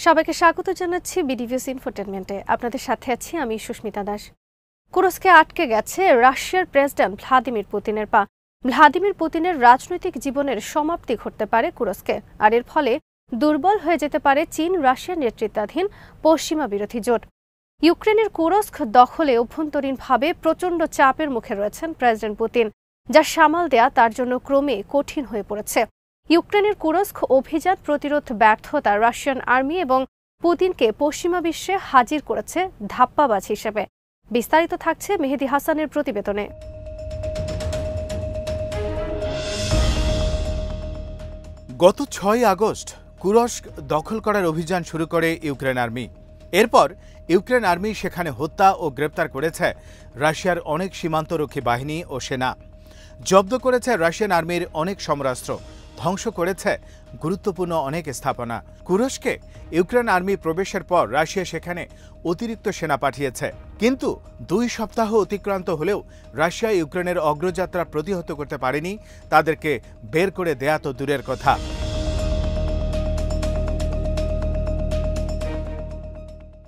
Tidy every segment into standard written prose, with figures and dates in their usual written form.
সবাইকে স্বাগত জানাচ্ছি বিডিভিএস ইনফোটেনমেন্টে। আপনাদের সাথে আছি আমি সুস্মিতা দাস। কুরস্কে আটকে গেছে রাশিয়ার প্রেসিডেন্ট ভ্লাদিমির পুতিনের পা। ভ্লাদিমির পুতিনের রাজনৈতিক জীবনের সমাপ্তি ঘটতে পারে কুরস্কে, আর এর ফলে দুর্বল হয়ে যেতে পারে চীন রাশিয়া নেতৃত্বাধীন পশ্চিমা বিরোধী জোট। ইউক্রেনের কুরস্ক দখলে অভ্যন্তরীণভাবে প্রচণ্ড চাপের মুখে রয়েছেন প্রেসিডেন্ট পুতিন, যা সামাল দেয়া তার জন্য ক্রমে কঠিন হয়ে পড়েছে। ইউক্রেনের কুরস্ক অভিযান প্রতিরোধ ব্যর্থতা রাশিয়ান আর্মি এবং পুতিনকে পশ্চিমা বিশ্বে হাজির করেছে ধাপ্পাবাজ হিসেবে। বিস্তারিত থাকছে মেহেদী হাসানের প্রতিবেদনে। গত ৬ আগস্ট কুরস্ক দখল করার অভিযান শুরু করে ইউক্রেন আর্মি। এরপর ইউক্রেন আর্মি সেখানে হত্যা ও গ্রেপ্তার করেছে রাশিয়ার অনেক সীমান্তরক্ষী বাহিনী ও সেনা, জব্দ করেছে রাশিয়ান আর্মির অনেক সমরাস্ত্র, ধ্বংস করেছে গুরুত্বপূর্ণ অনেক স্থাপনা। কুরস্কে ইউক্রেন আর্মি প্রবেশের পর রাশিয়া সেখানে অতিরিক্ত সেনা পাঠিয়েছে, কিন্তু ২ সপ্তাহ অতিক্রান্ত হলেও রাশিয়া ইউক্রেনের অগ্রযাত্রা প্রতিহত করতে পারেনি। তাদেরকে বের করে দেয়া তো দূরের কথা।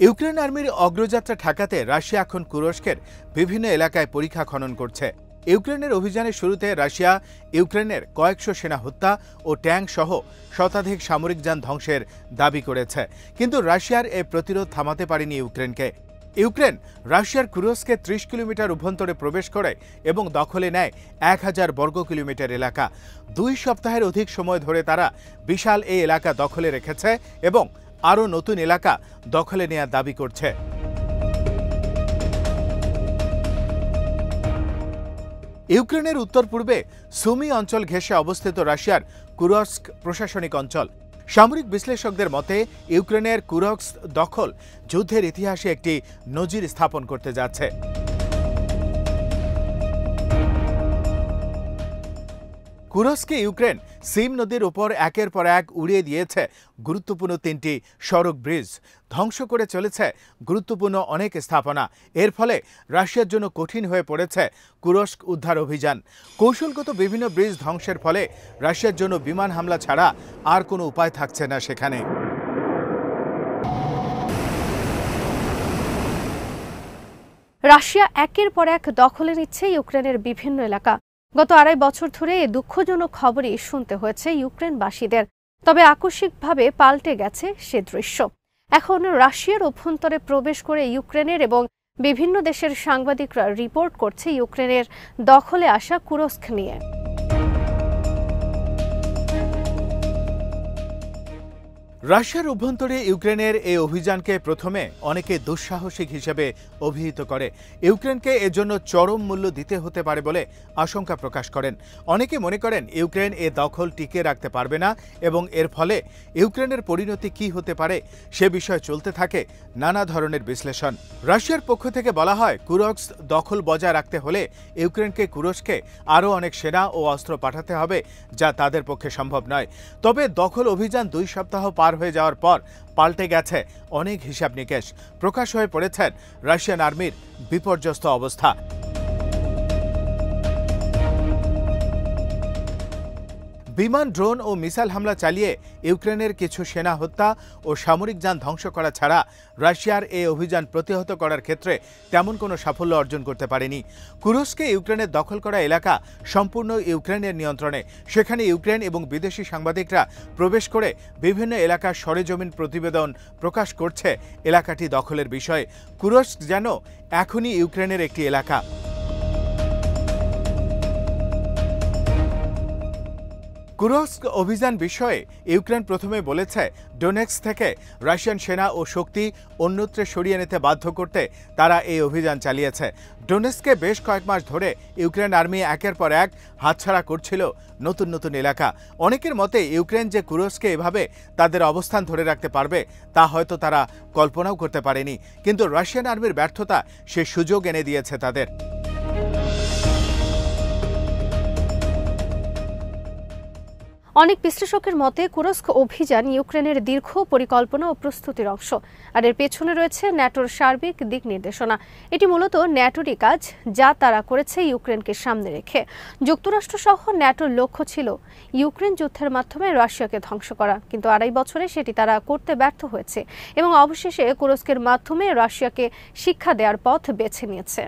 ইউক্রেন আর্মির অগ্রযাত্রা ঠেকাতে রাশিয়া এখন কুরস্কের বিভিন্ন এলাকায় পরীক্ষা খনন করছে। ইউক্রেনের অভিযানের শুরুতে রাশিয়া ইউক্রেনের কয়েকশো সেনা হত্যা ও ট্যাঙ্ক সহ শতাধিক সামরিক যান ধ্বংসের দাবি করেছে, কিন্তু রাশিয়ার এই প্রতিরোধ থামাতে পারেনি ইউক্রেনকে। ইউক্রেন রাশিয়ার কুরস্কে ৩০ কিলোমিটার অভ্যন্তরে প্রবেশ করে এবং দখলে নেয় ১,০০০ বর্গ কিলোমিটার এলাকা। ২ সপ্তাহের অধিক সময় ধরে তারা বিশাল এই এলাকা দখলে রেখেছে এবং আরও নতুন এলাকা দখলে নেওয়ার দাবি করছে। ইউক্রেনের উত্তর পূর্বে সুমি অঞ্চল ঘেঁষে অবস্থিত রাশিয়ার কুরস্ক প্রশাসনিক অঞ্চল। সামরিক বিশ্লেষকদের মতে ইউক্রেনের কুরস্ক দখল যুদ্ধের ইতিহাসে একটি নজির স্থাপন করতে যাচ্ছে। কুরস্কে ইউক্রেন সিম নদীর উপর একের পর এক উড়িয়ে দিয়েছে গুরুত্বপূর্ণ ৩টি সড়ক ব্রিজ, ধ্বংস করে চলেছে গুরুত্বপূর্ণ অনেক স্থাপনা। এর ফলে রাশিয়ার জন্য কঠিন হয়ে পড়েছে কুরস্ক উদ্ধার অভিযান। কৌশলগত বিভিন্ন ব্রিজ ধ্বংসের ফলে রাশিয়ার জন্য বিমান হামলা ছাড়া আর কোনো উপায় থাকছে না সেখানে। রাশিয়া একের পর এক দখলে নিচ্ছে ইউক্রেনের বিভিন্ন এলাকা। গত ২.৫ বছর ধরে এই দুঃখজনক খবরই শুনতে হয়েছে ইউক্রেনবাসীদের। তবে আকস্মিকভাবে পাল্টে গেছে সে দৃশ্য। এখন রাশিয়ার অভ্যন্তরে প্রবেশ করে ইউক্রেনের এবং বিভিন্ন দেশের সাংবাদিকরা রিপোর্ট করছে ইউক্রেনের দখলে আসা কুরস্ক নিয়ে। রাশিয়ার অভ্যন্তরে ইউক্রেনের এই অভিযানকে প্রথমে অনেকে দুঃসাহসিক হিসেবে অভিহিত করে। ইউক্রেনকে এজন্য চরম মূল্য দিতে হতে পারে বলে আশঙ্কা প্রকাশ করেন। অনেকে মনে করেন ইউক্রেন এ দখল টিকিয়ে রাখতে পারবে না এবং এর ফলে ইউক্রেনের পরিণতি কী হতে পারে সে বিষয়ে চলতে থাকে নানা ধরনের বিশ্লেষণ। রাশিয়ার পক্ষ থেকে বলা হয় কুরস্ক দখল বজায় রাখতে হলে ইউক্রেনকে কুরস্কে আরও অনেক সেনা ও অস্ত্র পাঠাতে হবে, যা তাদের পক্ষে সম্ভব নয়। তবে দখল অভিযান ২ সপ্তাহ পার হয়ে যাওয়ার পর পাল্টে গেছে অনেক হিসাব নিকেশ। প্রকাশ হয়ে পড়েছেন রাশিয়ান আর্মির বিপর্যস্ত অবস্থা। বিমান, ড্রোন ও মিসাইল হামলা চালিয়ে ইউক্রেনের কিছু সেনা হত্যা ও সামরিক যান ধ্বংস করা ছাড়া রাশিয়ার এই অভিযান প্রতিহত করার ক্ষেত্রে তেমন কোনো সাফল্য অর্জন করতে পারেনি। কুরস্কে ইউক্রেনের দখল করা এলাকা সম্পূর্ণ ইউক্রেনের নিয়ন্ত্রণে। সেখানে ইউক্রেন এবং বিদেশি সাংবাদিকরা প্রবেশ করে বিভিন্ন এলাকার সরেজমিন প্রতিবেদন প্রকাশ করছে এলাকাটি দখলের বিষয়ে। কুরস্ক যেন এখনই ইউক্রেনের একটি এলাকা। কুরস্ক অভিযান বিষয়ে ইউক্রেন প্রথমে বলেছে ডোনেটস্ক থেকে রাশিয়ান সেনা ও শক্তি অন্যত্র সরিয়ে নিতে বাধ্য করতে তারা এই অভিযান চালিয়েছে। ডোনেটস্কে বেশ কয়েক মাস ধরে ইউক্রেন আর্মি একের পর এক হাতছাড়া করছিল নতুন নতুন এলাকা। অনেকের মতে ইউক্রেন যে কুরস্কে এভাবে তাদের অবস্থান ধরে রাখতে পারবে তা হয়তো তারা কল্পনাও করতে পারেনি, কিন্তু রাশিয়ান আর্মির ব্যর্থতা সে সুযোগ এনে দিয়েছে তাদের। অনেক বিশ্লেষকের মতে কুরস্ক অভিযান ইউক্রেনের দীর্ঘ পরিকল্পনা ও প্রস্তুতির অংশ, আর এর পেছনে রয়েছে ন্যাটোর সার্বিক দিক নির্দেশনা। এটি মূলত ন্যাটোরই কাজ, যা তারা করেছে ইউক্রেনকে সামনে রেখে। যুক্তরাষ্ট্র সহ ন্যাটোর লক্ষ্য ছিল ইউক্রেন যুদ্ধের মাধ্যমে রাশিয়াকে ধ্বংস করা, কিন্তু 2.5 বছরে সেটি তারা করতে ব্যর্থ হয়েছে এবং অবশেষে কুরস্কের মাধ্যমে রাশিয়াকে শিক্ষা দেওয়ার পথ বেছে নিয়েছে।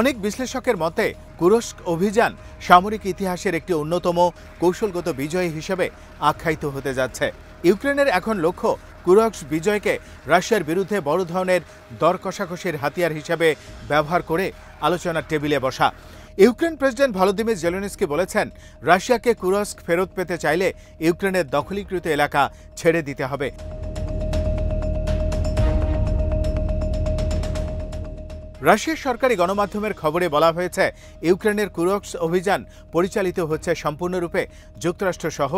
অনেক বিশ্লেষকের মতে কুরস্ক অভিযান সামরিক ইতিহাসের একটি অন্যতম কৌশলগত বিজয় হিসেবে আখ্যায়িত হতে যাচ্ছে। ইউক্রেনের এখন লক্ষ্য কুরস্ক বিজয়কে রাশিয়ার বিরুদ্ধে বড় ধরনের দর কষাকষির হাতিয়ার হিসেবে ব্যবহার করে আলোচনার টেবিলে বসা। ইউক্রেন প্রেসিডেন্ট ভলোদিমির জেলেনস্কি বলেছেন, রাশিয়াকে কুরস্ক ফেরত পেতে চাইলে ইউক্রেনের দখলীকৃত এলাকা ছেড়ে দিতে হবে। রাশিয়ার সরকারি গণমাধ্যমের খবরে বলা হয়েছে, ইউক্রেনের কুরস্ক অভিযান পরিচালিত হচ্ছে সম্পূর্ণরূপে যুক্তরাষ্ট্র সহ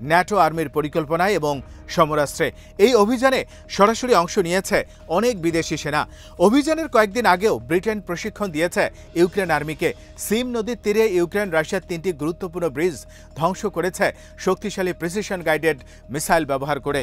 ন্যাটো আর্মির পরিকল্পনায় এবং সমরাস্ত্রে। এই অভিযানে সরাসরি অংশ নিয়েছে অনেক বিদেশি সেনা। অভিযানের কয়েকদিন আগেও ব্রিটেন প্রশিক্ষণ দিয়েছে ইউক্রেন আর্মিকে। সিম নদীর তীরে ইউক্রেন রাশিয়ার 3টি গুরুত্বপূর্ণ ব্রিজ ধ্বংস করেছে শক্তিশালী প্রিসিশন গাইডেড মিসাইল ব্যবহার করে।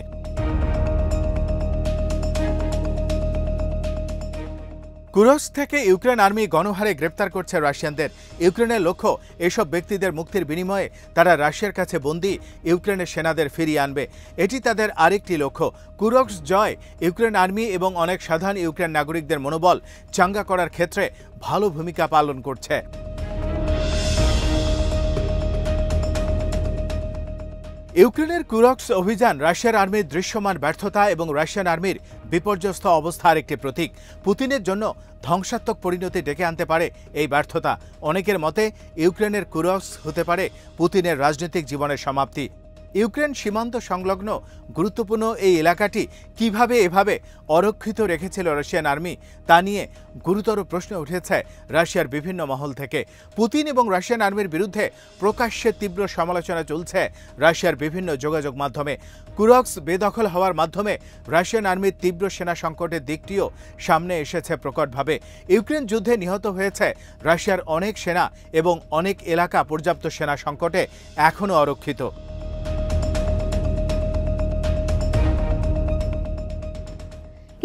কুরস্ক থেকে ইউক্রেন আর্মি গণহারে গ্রেপ্তার করছে রাশিয়ানদের। ইউক্রেনের লক্ষ্য এসব ব্যক্তিদের মুক্তির বিনিময়ে তারা রাশিয়ার কাছে বন্দী ইউক্রেনের সেনাদের ফিরিয়ে আনবে। এটি তাদের আরেকটি লক্ষ্য। কুরস্ক জয় ইউক্রেন আর্মি এবং অনেক সাধারণ ইউক্রেন নাগরিকদের মনোবল চাঙ্গা করার ক্ষেত্রে ভালো ভূমিকা পালন করছে। ইউক্রেনের কুরস্ক অভিযান রাশিয়ার আর্মির দৃশ্যমান ব্যর্থতা এবং রাশিয়ান আর্মির বিপর্যস্ত অবস্থার একটি প্রতীক। পুতিনের জন্য ধ্বংসাত্মক পরিণতি ডেকে আনতে পারে এই ব্যর্থতা। অনেকের মতে ইউক্রেনের কুরস্ক হতে পারে পুতিনের রাজনৈতিক জীবনের সমাপ্তি। ইউক্রেন সীমান্ত সংলগ্ন গুরুত্বপূর্ণ এই এলাকাটি কিভাবে এভাবে অরক্ষিত রেখেছিল রাশিয়ান আর্মি, তা নিয়ে গুরুতর প্রশ্ন উঠেছে রাশিয়ার বিভিন্ন মহল থেকে। পুতিন এবং রাশিয়ান আর্মির বিরুদ্ধে প্রকাশ্যে তীব্র সমালোচনা চলছে রাশিয়ার বিভিন্ন যোগাযোগ মাধ্যমে। কুরস্ক বেদখল হওয়ার মাধ্যমে রাশিয়ান আর্মির তীব্র সেনা সংকটের দিকটিও সামনে এসেছে প্রকটভাবে। ইউক্রেন যুদ্ধে নিহত হয়েছে রাশিয়ার অনেক সেনা এবং অনেক এলাকা পর্যাপ্ত সেনা সংকটে এখনও অরক্ষিত।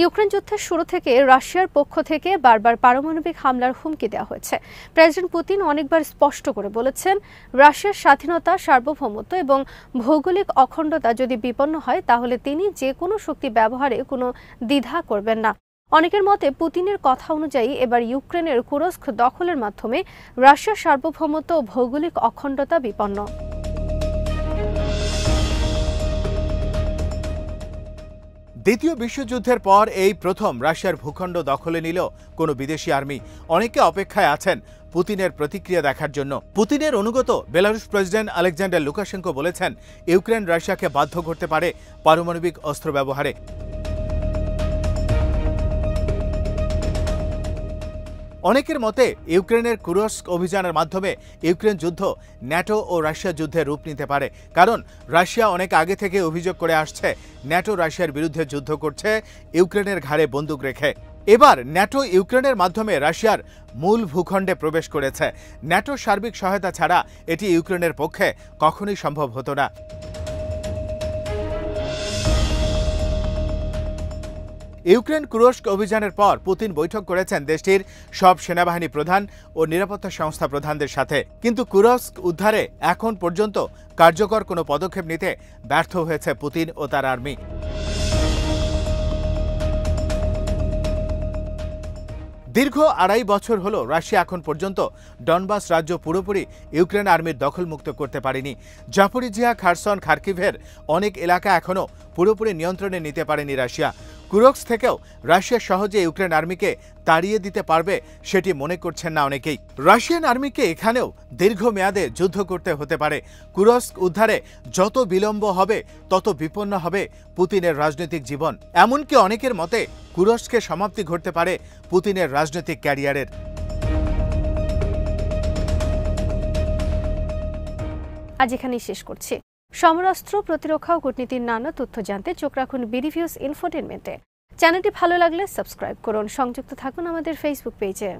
ইউক্রেন যুদ্ধের শুরু থেকে রাশিয়ার পক্ষ থেকে বারবার পারমাণবিক হামলার হুমকি দেওয়া হয়েছে। প্রেসিডেন্ট পুতিন অনেকবার স্পষ্ট করে বলেছেন, রাশিয়ার স্বাধীনতা, সার্বভৌমত্ব এবং ভৌগোলিক অখণ্ডতা যদি বিপন্ন হয় তাহলে তিনি যে কোনো শক্তি ব্যবহারে কোনো দ্বিধা করবেন না। অনেকের মতে পুতিনের কথা অনুযায়ী এবার ইউক্রেনের কুরস্ক দখলের মাধ্যমে রাশিয়ার সার্বভৌমত্ব ও ভৌগোলিক অখণ্ডতা বিপন্ন। দ্বিতীয় বিশ্বযুদ্ধের পর এই প্রথম রাশিয়ার ভূখণ্ড দখলে নিল কোনো বিদেশি আর্মি। অনেকে অপেক্ষায় আছেন পুতিনের প্রতিক্রিয়া দেখার জন্য। পুতিনের অনুগত বেলারুশ প্রেসিডেন্ট আলেকজান্ডার লুকাশেঙ্কো বলেছেন, ইউক্রেন রাশিয়াকে বাধ্য করতে পারে পারমাণবিক অস্ত্র ব্যবহারে। অনেকের মতে ইউক্রেনের কুরস্ক অভিযানের মাধ্যমে ইউক্রেন যুদ্ধ ন্যাটো ও রাশিয়া যুদ্ধে রূপ নিতে পারে। কারণ রাশিয়া অনেক আগে থেকে অভিযোগ করে আসছে ন্যাটো রাশিয়ার বিরুদ্ধে যুদ্ধ করছে ইউক্রেনের ঘাড়ে বন্দুক রেখে। এবার ন্যাটো ইউক্রেনের মাধ্যমে রাশিয়ার মূল ভূখণ্ডে প্রবেশ করেছে। ন্যাটোর সার্বিক সহায়তা ছাড়া এটি ইউক্রেনের পক্ষে কখনোই সম্ভব হতো না। ইউক্রেন কুরস্ক অভিযানের পর পুতিন বৈঠক করেছেন দেশটির সব সেনাবাহিনী প্রধান ও নিরাপত্তা সংস্থা প্রধানদের সাথে, কিন্তু কুরস্ক উদ্ধারে এখন পর্যন্ত কার্যকর কোনো পদক্ষেপ নিতে ব্যর্থ হয়েছে পুতিন ও তার আর্মি। দীর্ঘ 2.5 বছর হলো রাশিয়া এখন পর্যন্ত ডনবাস রাজ্য পুরোপুরি ইউক্রেন আর্মির দখলমুক্ত করতে পারেনি। জাপোরিজিয়া, খারসন, খার্কিভের অনেক এলাকা এখনও পুরোপুরি নিয়ন্ত্রণে নিতে পারেনি রাশিয়া। কুরস্ক থেকেও রাশিয়া সহজে ইউক্রেন আর্মিকে তাড়িয়ে দিতে পারবে সেটি মনে করছেন না অনেকেই। রাশিয়ান আর্মিকে এখানেও দীর্ঘমেয়াদে যুদ্ধ করতে হতে পারে। কুরস্ক উদ্ধারে যত বিলম্ব হবে তত বিপন্ন হবে পুতিনের রাজনৈতিক জীবন। এমনকি অনেকের মতে কুরস্কে সমাপ্তি ঘটতে পারে পুতিনের রাজনৈতিক ক্যারিয়ারের। আজ এখানেই শেষ করছি। সমরাস্ত্র, প্রতিরক্ষা ও কূটনীতির নানা তথ্য জানতে চোখ রাখুন বিডিভিউজ ইনফোটেইনমেন্টে। চ্যানেলটি ভালো লাগলে সাবস্ক্রাইব করুন। সংযুক্ত থাকুন আমাদের ফেসবুক পেজে।